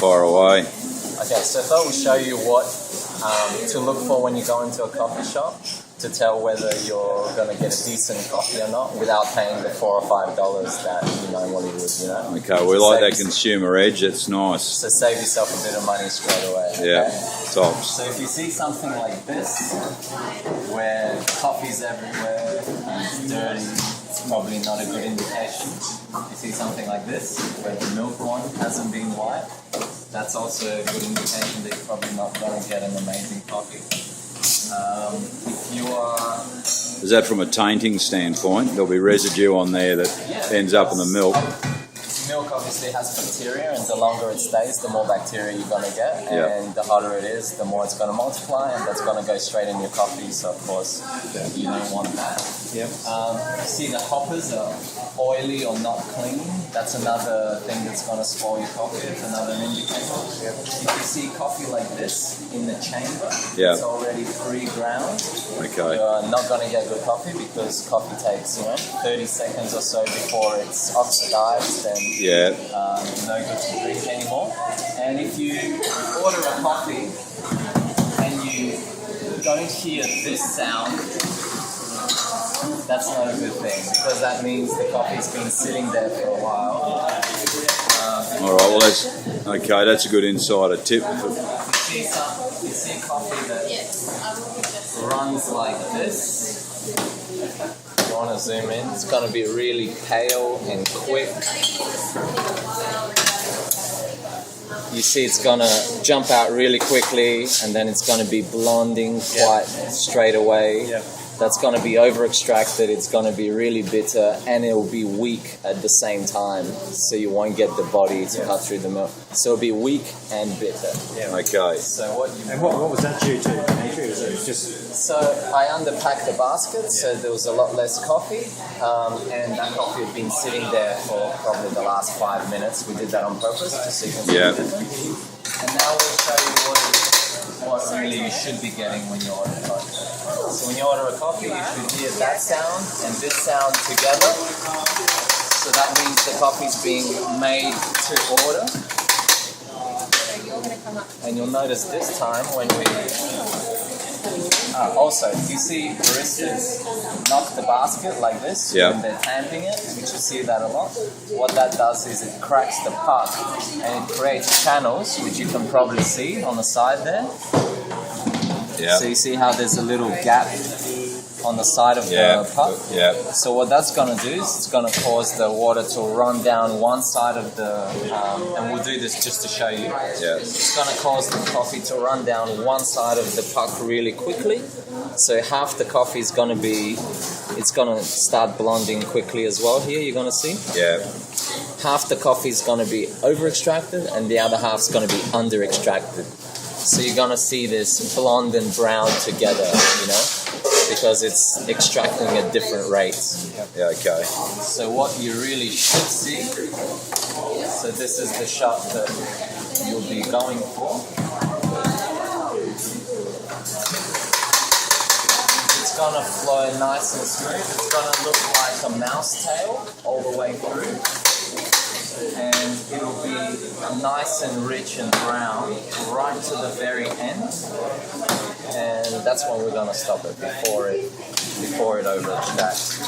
far away. Okay, so I thought we'd show you what to look for when you go into a coffee shop to tell whether you're going to get a decent coffee or not without paying the $4 or $5 that you normally would, you know. Okay, we like that consumer edge. It's nice. So save yourself a bit of money straight away. Yeah, okay? tops. So if you see something like this, where coffee's everywhere and it's dirty, it's probably not a good indication. If you see something like this, where the milk one hasn't been wiped, that's also a good indication that you're probably not going to get an amazing coffee. If you are... Is that from a tainting standpoint? There'll be residue on there that ends up in the milk. Milk obviously has bacteria, and the longer it stays, the more bacteria you're going to get, and the hotter it is, the more it's going to multiply, and that's going to go straight in your coffee, so of course you don't want that. Yep. You see the hoppers are oily or not clean, that's another thing that's going to spoil your coffee, it's another indicator. Yep. If you see coffee like this in the chamber, Yeah. it's already pre-ground, Okay. you're not going to get good coffee because coffee takes 30 seconds or so before it's oxidized and Yeah. no good to drink anymore. And if you order a coffee and you don't hear this sound, that's not a good thing because that means the coffee's been sitting there for a while. All right. Well, that's a good insider tip. If you see coffee that runs like this, if you want to zoom in, it's going to be really pale and quick. You see it's going to jump out really quickly and then it's going to be blonding quite straight away. Yeah. That's going to be over extracted, it's going to be really bitter, and it will be weak at the same time, so you won't get the body to cut through the milk. So it'll be weak and bitter. Yeah. Okay. So what was that due to, Dimitri? Was it just... So I underpacked the basket, so there was a lot less coffee, and that coffee had been sitting there for probably the last 5 minutes. We did that on purpose, just so you can see the difference. And now we'll show you what really you should be getting when you order coffee. So when you order a coffee, you should hear that sound and this sound together. So that means the coffee's being made to order. And you'll notice this time when we... also, if you see baristas knock the basket like this when they're tamping it, which you see that a lot, what that does is it cracks the puck and it creates channels, which you can probably see on the side there. Yeah. So you see how there's a little gap on the side of the puck? Yeah. So what that's going to do is it's going to cause the water to run down one side of the... and we'll do this just to show you. Yeah. It's going to cause the coffee to run down one side of the puck really quickly. So half the coffee is going to be... It's going to start blonding quickly as well here, you're going to see. Yeah. Half the coffee is going to be over-extracted and the other half is going to be under-extracted. So you're going to see this blonde and brown together, because it's extracting at different rates. Yeah, okay. So what you really should see, so this is the shot that you'll be going for. It's going to flow nice and smooth. It's going to look like a mouse tail all the way through. And it'll be nice and rich and brown right to the very end, and that's when we're going to stop it before it over extracts.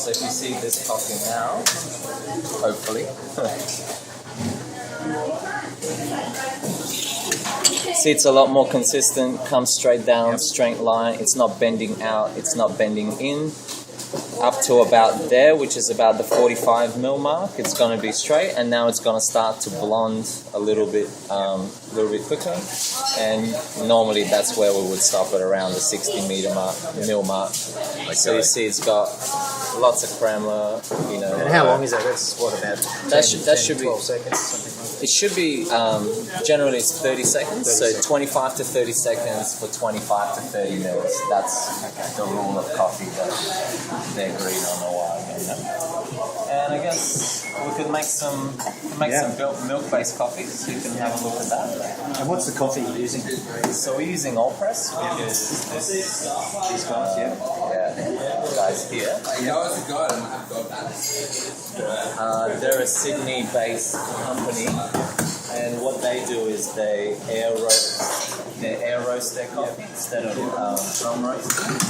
So if you see this coffee now, hopefully, see it's a lot more consistent, comes straight down, straight line, it's not bending out, it's not bending in. Up to about there, which is about the 45 mil mark, it's going to be straight, and now it's going to start to blonde a little bit quicker. And normally that's where we would stop at around the 60 mil mark. Okay. So you see, it's got lots of crema. And how long is that? That's what, about 10 should be 12 seconds, something like that. It should be generally it's 30 seconds, so 25 to 30 seconds for 25 to 30 mils. That's the rule of coffee that they agreed on a while ago. And I guess we could make some milk-based coffees. You can have a look at that. And what's the coffee you're using? So we're using All Press, which is these guys, guys here. They're a Sydney-based company, And what they do is they air roast their coffee instead of drum roasting.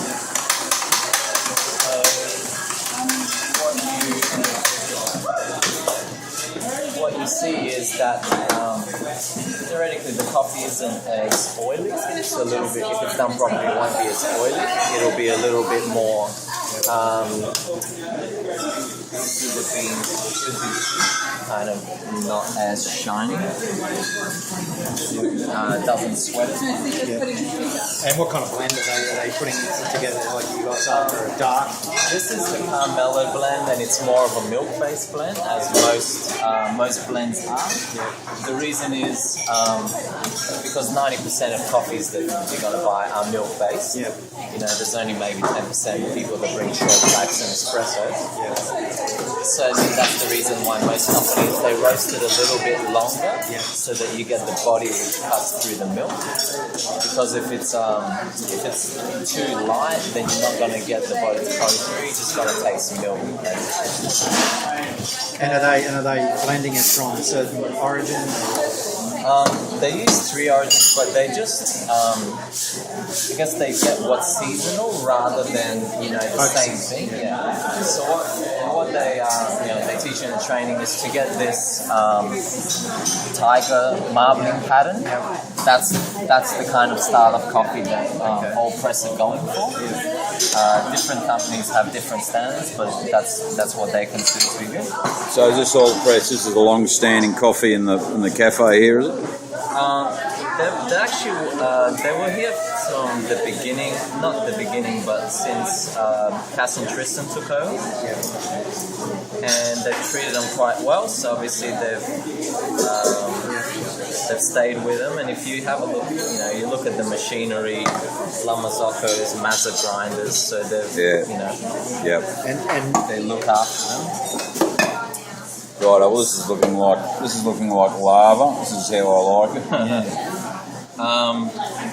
So what you see is that theoretically the coffee isn't as oily. It's a little bit, if it's done properly, it won't be as oily. It'll be a little bit more. The beans should be kind of not as shiny. Doesn't sweat as much. And what kind of blend are they putting together? Like you guys are for a dark. This is the Carmelo blend, and it's more of a milk-based blend, as most blends are. The reason is because 90% of coffees that you're going to buy are milk-based. Yeah. You know, there's only maybe 10% of people that bring short blacks and espressos. So that's the reason why most companies, they roast it a little bit longer so that you get the body which cuts through the milk. Because if it's too light, then you're not going to get the body to come through. You just got to take some milk. And are they blending it from a certain origin? They use 3 origins, but they just, I guess they get what's seasonal rather than, the same thing. Yeah. So what they teach in the training is to get this tiger marbling pattern. That's the kind of style of coffee that all press are going for. Different companies have different standards, but that's what they consider to be good. So is this all press? This is a long-standing coffee in the cafe here, is it? They were here from the beginning, not the beginning, but since Cass and Tristan took over. And they've treated them quite well, so obviously they've stayed with them. And if you have a look, you look at the machinery, La Mazzocco's, Mazza grinders, so they've, And they look after them. Right. Well, this is looking like lava. This is how I like it.